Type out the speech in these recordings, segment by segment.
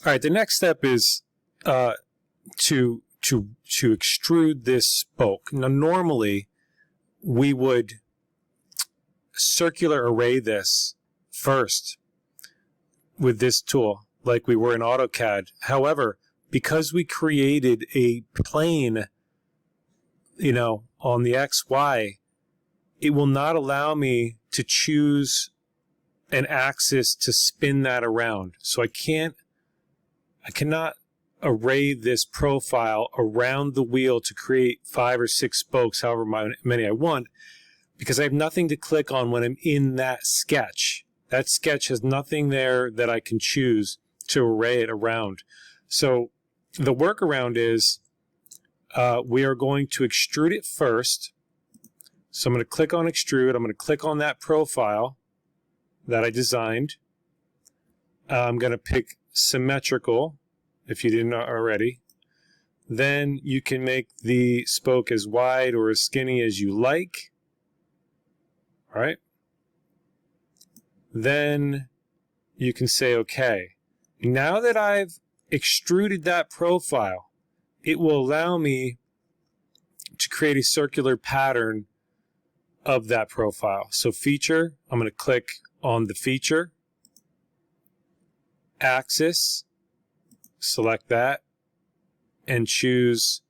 All right, the next step is to extrude this spoke. Now, normally we would circular array this first with this tool, like we were in AutoCAD. However, because we created a plane, on the XY, it will not allow me to choose an axis to spin that around. So I cannot array this profile around the wheel to create 5 or 6 spokes, however many I want, because I have nothing to click on when I'm in that sketch. That sketch has nothing there that I can choose to array it around. So the workaround is we are going to extrude it first. So I'm going to click on extrude. I'm going to click on that profile that I designed. I'm going to pick symmetrical, if you didn't already. Then you can make the spoke as wide or as skinny as you like. All right. Then you can say OK. Now that I've extruded that profile, it will allow me to create a circular pattern of that profile. So feature, I'm going to click on the feature. Axis, select that, and choose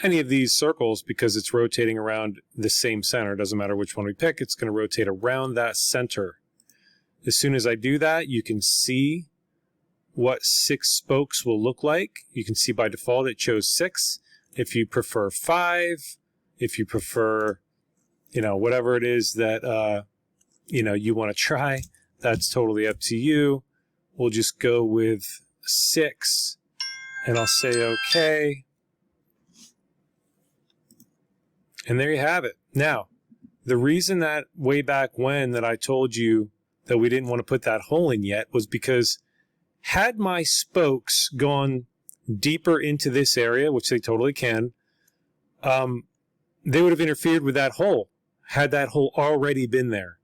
any of these circles because it's rotating around the same center. It doesn't matter which one we pick, it's going to rotate around that center. As soon as I do that, you can see what 6 spokes will look like. You can see by default it chose 6. If you prefer 5, if you prefer, whatever it is that, you want to try, that's totally up to you. We'll just go with 6, and I'll say OK. And there you have it. Now, the reason that way back when that I told you that we didn't want to put that hole in yet was because had my spokes gone deeper into this area, which they totally can, they would have interfered with that hole had that hole already been there.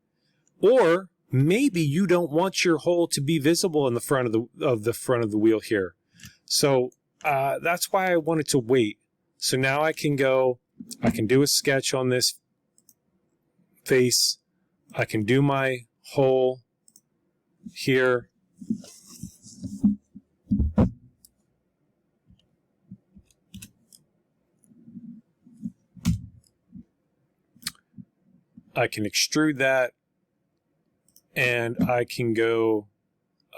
Or maybe you don't want your hole to be visible in the front of the wheel here. So that's why I wanted to wait. So now I can do a sketch on this face. I can do my hole here. I can extrude that, and I can go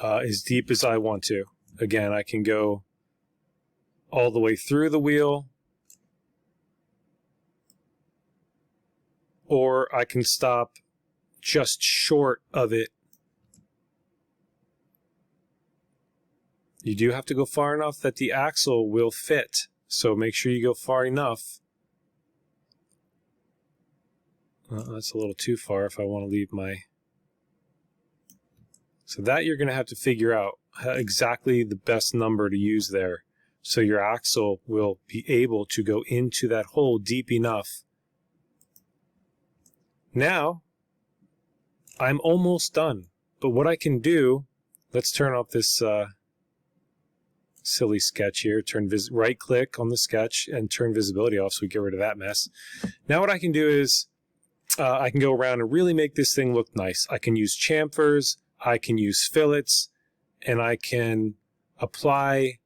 as deep as I want to. Again, I can go all the way through the wheel, or I can stop just short of it. You do have to go far enough that the axle will fit, so make sure you go far enough. That's a little too far if I want to leave my... So that you're going to have to figure out exactly the best number to use there. So your axle will be able to go into that hole deep enough. Now, I'm almost done. But what I can do, let's turn off this silly sketch here. Right click on the sketch and turn visibility off so we get rid of that mess. Now what I can do is I can go around and really make this thing look nice. I can use chamfers, I can use fillets, and I can apply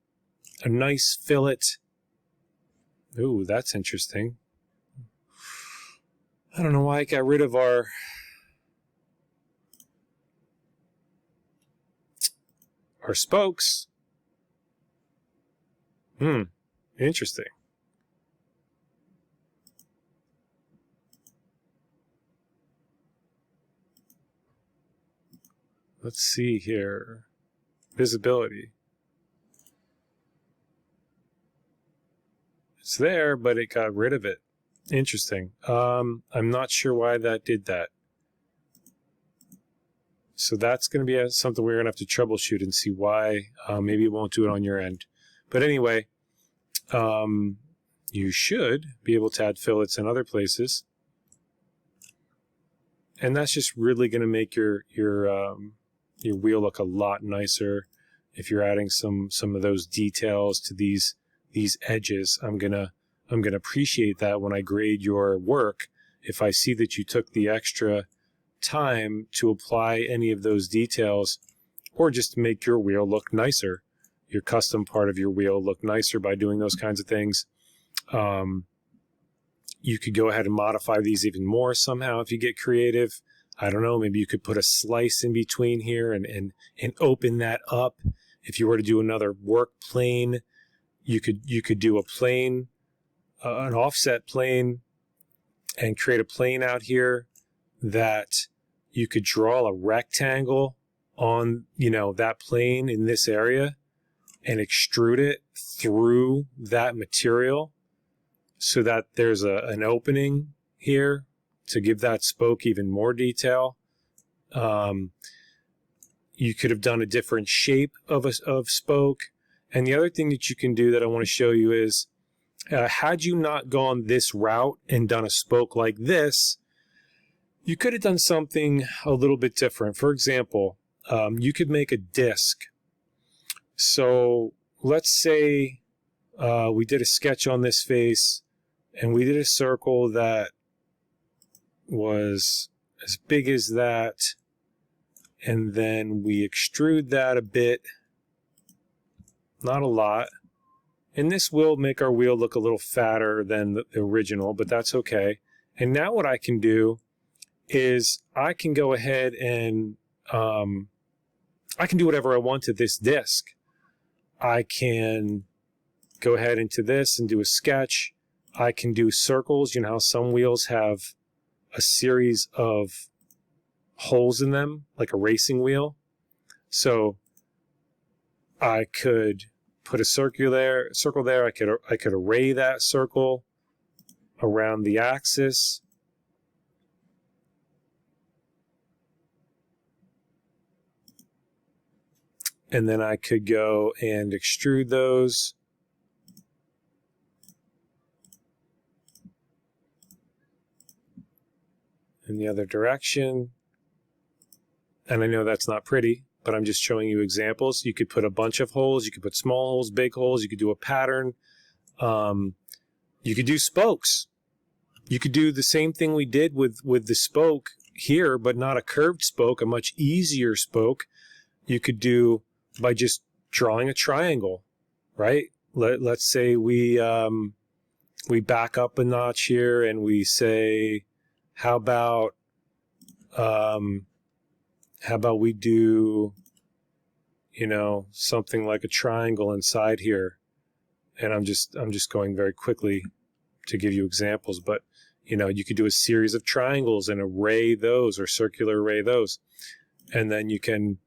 a nice fillet. Ooh, that's interesting. I don't know why I got rid of our spokes. Interesting. Let's see here. Visibility. It's there, but it got rid of it. Interesting. I'm not sure why that did that. So that's going to be something we're going to have to troubleshoot and see why. Maybe it won't do it on your end. But anyway, you should be able to add fillets in other places. And that's just really going to make your wheel look a lot nicer. if you're adding some of those details to these edges, I'm gonna appreciate that when I grade your work. If I see that you took the extra time to apply any of those details, or just to make your wheel look nicer, your custom part of your wheel look nicer by doing those kinds of things. You could go ahead and modify these even more somehow if you get creative. I don't know, maybe you could put a slice in between here and open that up. If you were to do another work plane, you could do a plane, an offset plane, and create a plane out here that you could draw a rectangle on, that plane in this area and extrude it through that material so that there's an opening here to give that spoke even more detail. You could have done a different shape of spoke. And the other thing that you can do that I want to show you is, had you not gone this route and done a spoke like this, you could have done something a little bit different. For example, you could make a disc. So let's say we did a sketch on this face and we did a circle that was as big as that, and then we extrude that a bit, not a lot. And this will make our wheel look a little fatter than the original, but that's okay. And now what I can do is I can go ahead and I can do whatever I want to this disc. I can go ahead into this and do a sketch. I can do circles. You know how some wheels have a series of holes in them, like a racing wheel? So I could put a circle there. I could array that circle around the axis. And then I could go and extrude those. In the other direction. And I know that's not pretty, but I'm just showing you examples. You could put a bunch of holes. You could put small holes, big holes. You could do a pattern. You could do spokes. You could do the same thing we did with the spoke here, but not a curved spoke, a much easier spoke. You could do by just drawing a triangle, right? Let's say we back up a notch here and we say, how about we do, something like a triangle inside here? And I'm just going very quickly to give you examples, but you could do a series of triangles and array those, or circular array those, and then you can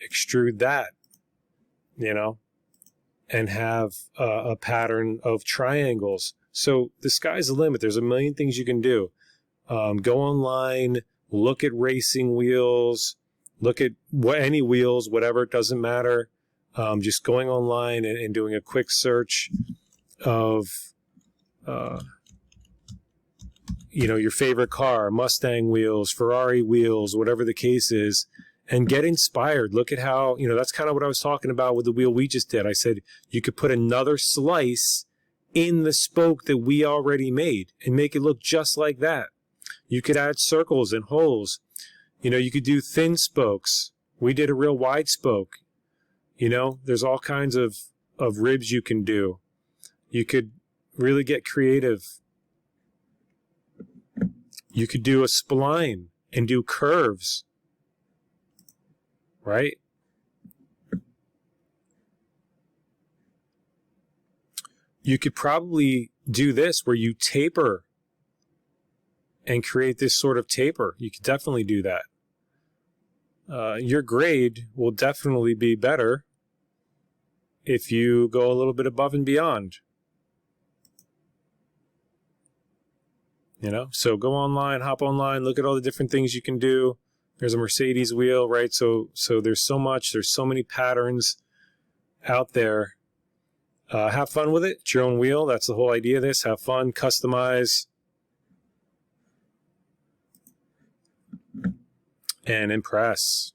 extrude that, and have a pattern of triangles. So the sky's the limit. There's a million things you can do. Go online, look at racing wheels, look at any wheels, whatever, it doesn't matter. Just going online and doing a quick search of, your favorite car, Mustang wheels, Ferrari wheels, whatever the case is, and get inspired. Look at how, that's kind of what I was talking about with the wheel we just did. I said you could put another slice in the spoke that we already made and make it look just like that. You could add circles and holes. You could do thin spokes. We did a real wide spoke. There's all kinds of ribs you can do. You could really get creative. You could do a spline and do curves, right? You could probably do this where you taper and create this sort of taper. You could definitely do that. Your grade will definitely be better if you go a little bit above and beyond. So go online, hop online, look at all the different things you can do. There's a Mercedes wheel, right? So there's so many patterns out there. Have fun with it. It's your own wheel. That's the whole idea of this. Have fun, customize, and impress.